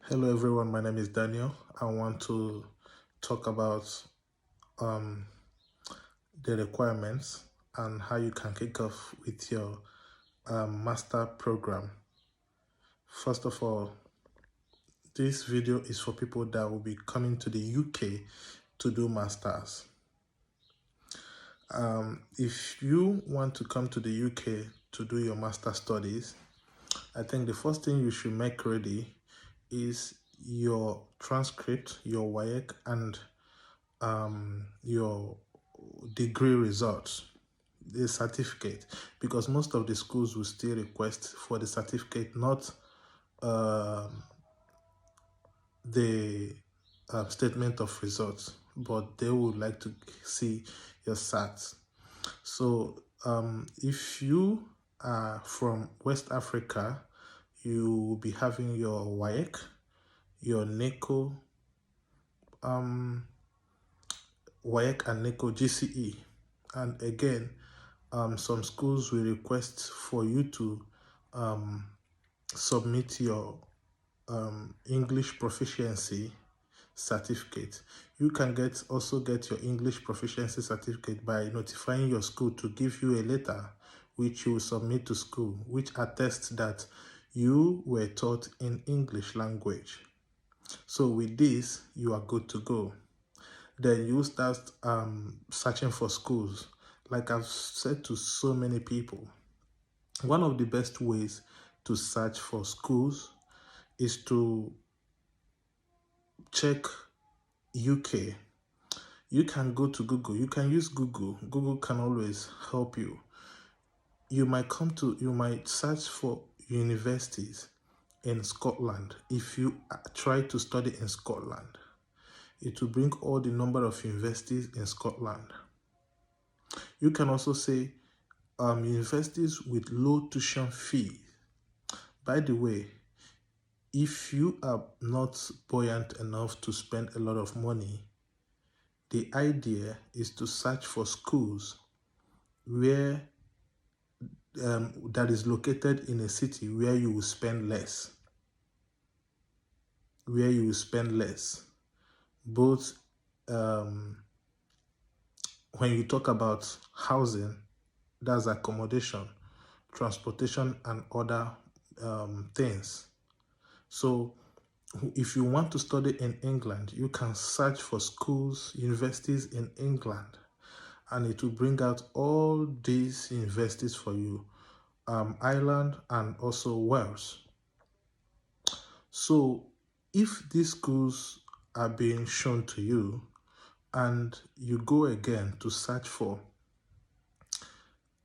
Hello everyone, my name is Daniel. I want to talk about um, the requirements and how you can kick off with your master program. First of all, this video is for people that will be coming to the UK to do masters. If you want to come to the UK to do your master studies, I think the first thing you should make ready is your transcript, your WAEC, and your degree results, the certificate, because most of the schools will still request for the certificate, not the statement of results, but they would like to see your SAT. So if you are from West Africa, you will be having your WAEC, your NECO, WAEC and NECO GCE. And again, some schools will request for you to submit your English proficiency certificate. You can also get your English proficiency certificate by notifying your school to give you a letter which you will submit to school, which attests that you were taught in English language. So with this, you are good to go. Then you start searching for schools. Like I've said to so many people, one of the best ways to search for schools is to check UK. You can go to Google. You can use Google. Google can always help you. You might search for universities in Scotland. If you try to study in Scotland, it will bring all the number of universities in Scotland. You can also say universities with low tuition fee. By the way, if you are not buoyant enough to spend a lot of money, the idea is to search for schools where that is located in a city where you will spend less. Both when you talk about housing, that's accommodation, transportation, and other things. So if you want to study in England, you can search for schools, universities in England, and it will bring out all these universities for you, Ireland and also Wales. So if these schools are being shown to you and you go again to search for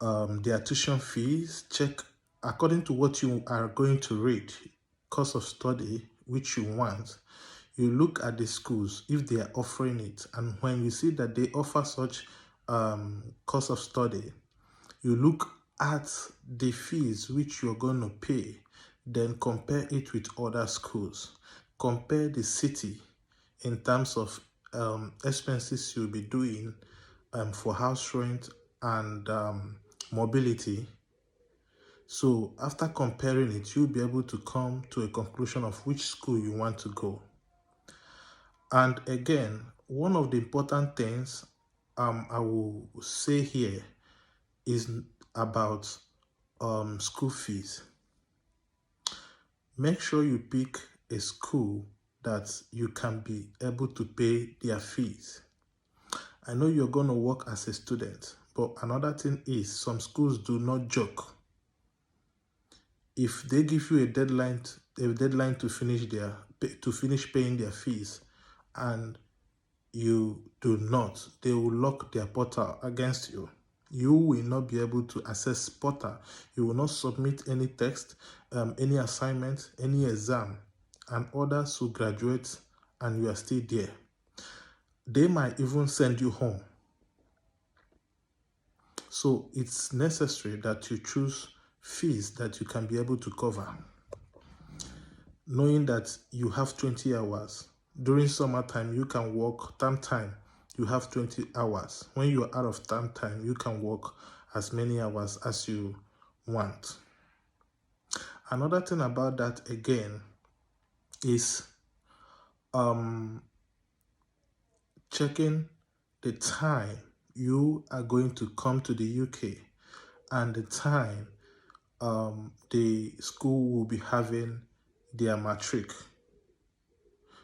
their tuition fees, check according to what you are going to read, course of study, which you want, you look at the schools if they are offering it. And when you see that they offer such course of study, you look at the fees which you're going to pay, then compare it with other schools. Compare the city in terms of expenses you'll be doing for house rent and mobility. So after comparing it, you'll be able to come to a conclusion of which school you want to go. And again, one of the important things I will say here is about school fees. Make sure you pick a school that you can be able to pay their fees. I know you're going to work as a student, but another thing is some schools do not joke. If they give you a deadline to finish paying their fees, and you do not, they will lock their portal against you. You will not be able to access portal. You will not submit any text, any assignment, any exam, and others will graduate and you are still there. They might even send you home. So it's necessary that you choose fees that you can be able to cover. Knowing that you have 20 hours. During summertime, you can work term time. You have 20 hours. When you are out of term time, you can work as many hours as you want. Another thing about that again is um, checking the time you are going to come to the UK and the time the school will be having their matric.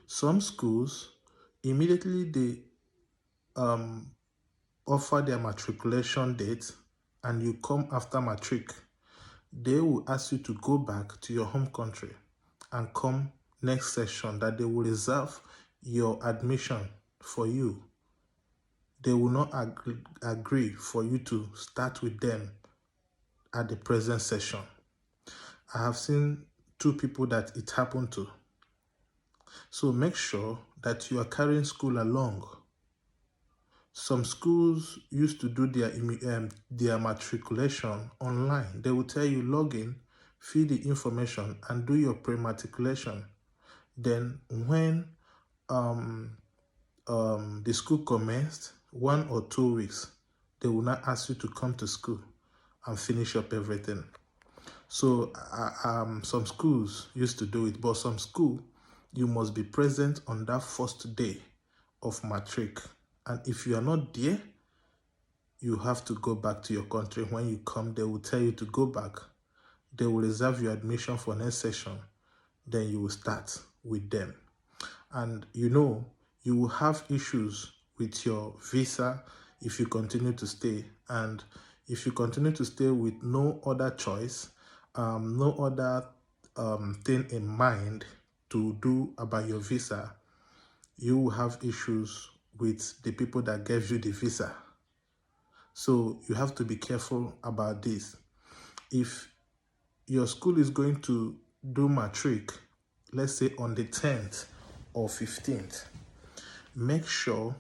Some schools, immediately they um, offer their matriculation date and you come after matric, they will ask you to go back to your home country and come next session, that they will reserve your admission for you. They will not agree for you to start with them at the present session. I have seen 2 people that it happened to. So make sure that you are carrying school along. Some schools used to do their matriculation online. They will tell you log in, fill the information, and do your pre-matriculation. Then when the school commenced, 1 or 2 weeks, they will not ask you to come to school and finish up everything. So some schools used to do it, but some school, you must be present on that first day of matric. And if you are not there, you have to go back to your country. When you come, they will tell you to go back. They will reserve your admission for next session. Then you will start with them. And you will have issues with your visa if you continue to stay. And if you continue to stay with no other choice, no other thing in mind to do about your visa, you will have issues with the people that gave you the visa. So you have to be careful about this. If your school is going to do matric, let's say on the 10th or 15th, make sure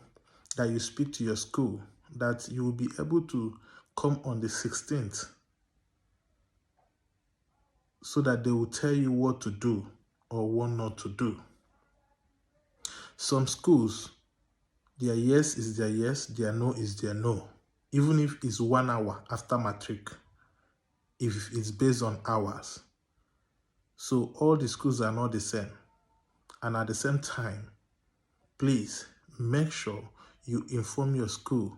that you speak to your school that you will be able to come on the 16th, so that they will tell you what to do or what not to do. Some schools, their yes is their yes, their no is their no. Even if it's 1 hour after matric, if it's based on hours. So all the schools are not the same. And at the same time, please make sure you inform your school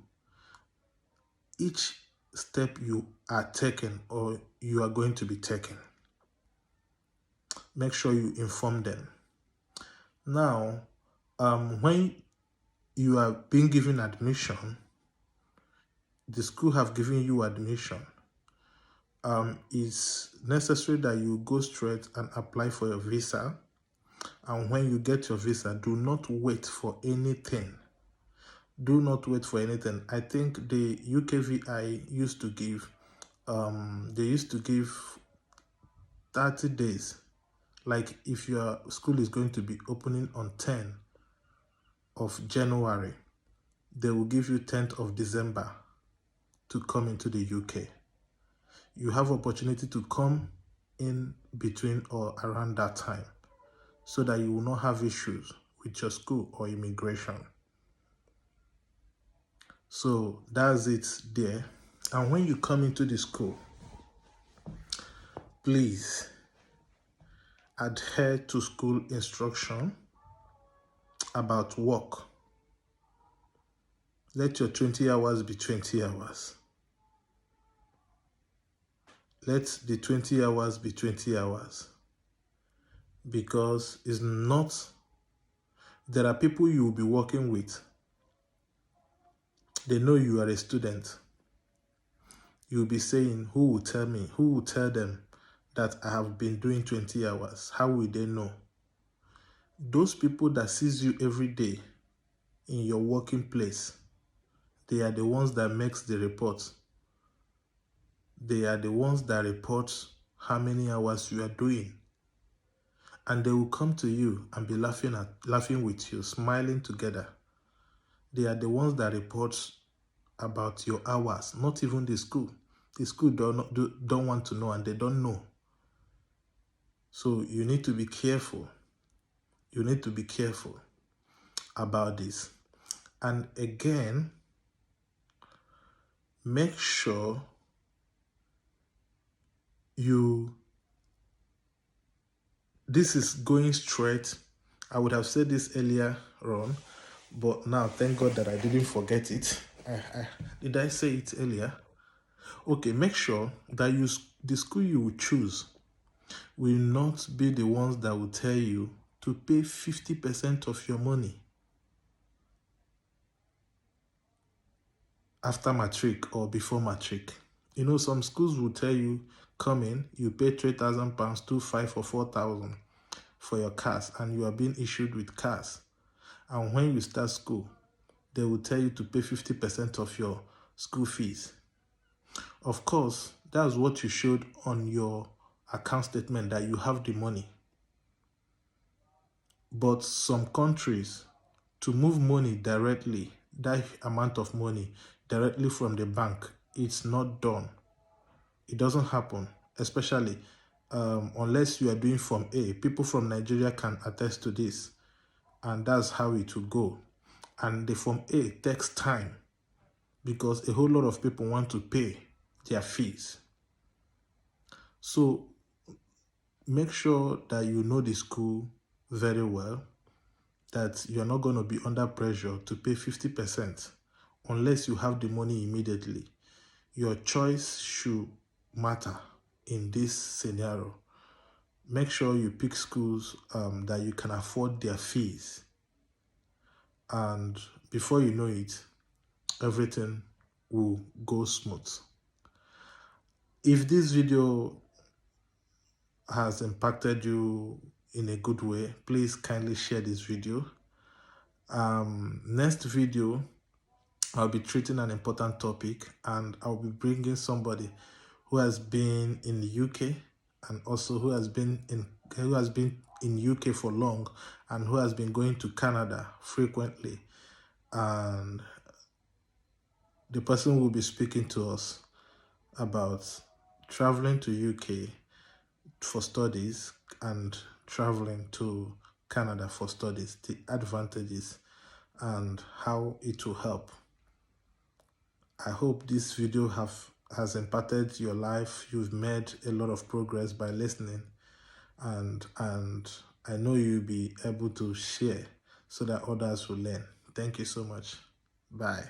each step you are taking or you are going to be taking. Make sure you inform them. Now, when you are being given admission, the school have given you admission, it's necessary that you go straight and apply for your visa. And when you get your visa, do not wait for anything. Do not wait for anything. I think the UKVI used to give, 30 days. Like if your school is going to be opening on 10th of January, they will give you 10th of December to come into the UK. You have opportunity to come in between or around that time, so that you will not have issues with your school or immigration. So that's it there. And when you come into the school, please adhere to school instruction about work. Let your 20 hours be 20 hours. Let the 20 hours be 20 hours. Because it's not, there are people you will be working with. They know you are a student. You'll be saying, who will tell me? Who will tell them that I have been doing 20 hours? How will they know? Those people that sees you every day in your working place, they are the ones that makes the reports. They are the ones that report how many hours you are doing. And they will come to you and be laughing with you, smiling together. They are the ones that report about your hours, not even the school. The school don't want to know, and they don't know. So you need to be careful. You need to be careful about this. And again, make sure you This is going straight. I would have said this earlier on, but now thank God that I didn't forget it. Did I say it earlier? Okay, make sure that the school you will choose will not be the ones that will tell you to pay 50% of your money after matric or before matric. You know, some schools will tell you, come in, you pay £3,000, 2,500 or 4,000 for your cars, and you are being issued with cars. And when you start school, they will tell you to pay 50% of your school fees. Of course, that's what you showed on your account statement, that you have the money. But some countries, to move money directly, that amount of money directly from the bank, it's not done. It doesn't happen, especially unless you are doing Form A. People from Nigeria can attest to this, and that's how it will go. And the Form A takes time because a whole lot of people want to pay their fees. So make sure that you know the school very well, that you're not going to be under pressure to pay 50% unless you have the money immediately. Your choice should matter in this scenario. Make sure you pick schools that you can afford their fees. And before you know it, everything will go smooth. If this video has impacted you in a good way, please kindly share this video. Next video, I'll be treating an important topic, and I'll be bringing somebody who has been in the UK and also who has been in UK for long and who has been going to Canada frequently. And the person will be speaking to us about traveling to UK for studies and traveling to Canada for studies, the advantages and how it will help. I hope this video has impacted your life. You've made a lot of progress by listening, and I know you'll be able to share so that others will learn. Thank you so much. Bye.